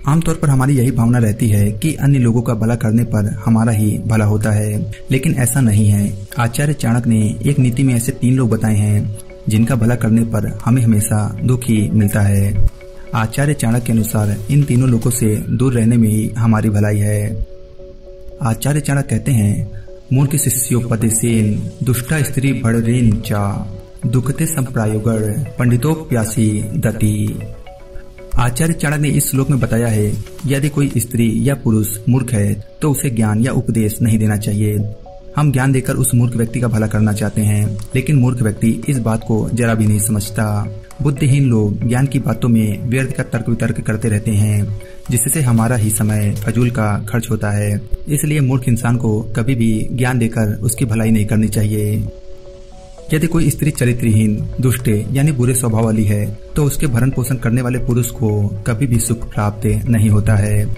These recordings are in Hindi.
आमतौर पर हमारी यही भावना रहती है कि अन्य लोगों का भला करने पर हमारा ही भला होता है, लेकिन ऐसा नहीं है। आचार्य चाणक्य ने एक नीति में ऐसे 3 लोग बताए हैं जिनका भला करने पर हमें हमेशा दुख ही मिलता है। आचार्य चाणक्य के अनुसार इन तीनों लोगों से दूर रहने में ही हमारी भलाई है। आचार्य चाणक्य कहते हैं, मूर्ख शिष्योपदेशेन दुष्टा स्त्री भड़रेन चा दुखते संप्रायोगण पंडितोप्यासी दति। आचार्य चाणक्य ने इस श्लोक में बताया है, यदि कोई स्त्री या पुरुष मूर्ख है तो उसे ज्ञान या उपदेश नहीं देना चाहिए। हम ज्ञान देकर उस मूर्ख व्यक्ति का भला करना चाहते हैं, लेकिन मूर्ख व्यक्ति इस बात को जरा भी नहीं समझता। बुद्धिहीन लोग ज्ञान की बातों में व्यर्थ का तर्क वितर्क करते रहते हैं, जिससे हमारा ही समय फजूल का खर्च होता है। इसलिए मूर्ख इंसान को कभी भी ज्ञान देकर उसकी भलाई नहीं करनी चाहिए। यदि कोई स्त्री चरित्रहीन, दुष्ट यानी बुरे स्वभाव वाली है तो उसके भरण पोषण करने वाले पुरुष को कभी भी सुख प्राप्त नहीं होता है।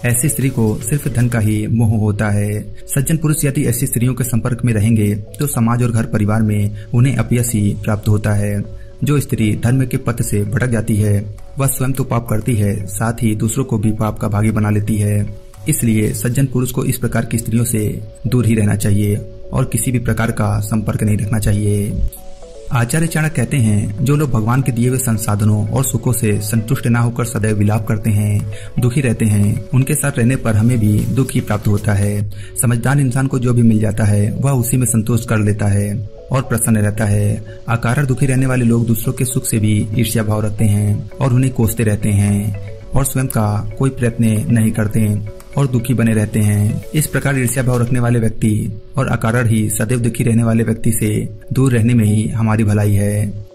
ऐसी स्त्री को सिर्फ धन का ही मोह होता है। सज्जन पुरुष यदि ऐसी स्त्रियों के संपर्क में रहेंगे तो समाज और घर परिवार में उन्हें अपयश ही प्राप्त होता है। जो स्त्री धर्म के पथ से भटक जाती है वह स्वयं तो पाप करती है, साथ ही दूसरों को भी पाप का भागी बना लेती है। इसलिए सज्जन पुरुष को इस प्रकार की स्त्रियों से दूर ही रहना चाहिए और किसी भी प्रकार का संपर्क नहीं रखना चाहिए। आचार्य चाणक्य कहते हैं, जो लोग भगवान के दिए हुए संसाधनों और सुखों से संतुष्ट न होकर सदैव विलाप करते हैं, दुखी रहते हैं, उनके साथ रहने पर हमें भी दुख ही प्राप्त होता है। समझदार इंसान को जो भी मिल जाता है वह उसी में संतोष कर लेता है और प्रसन्न रहता है। अकारण दुखी रहने वाले लोग दूसरों के सुख से भी ईर्ष्या भाव रखते हैं और उन्हें कोसते रहते हैं और स्वयं का कोई प्रयत्न नहीं करते और दुखी बने रहते हैं। इस प्रकार ईर्ष्या भाव रखने वाले व्यक्ति और अकारण ही सदैव दुखी रहने वाले व्यक्ति से दूर रहने में ही हमारी भलाई है।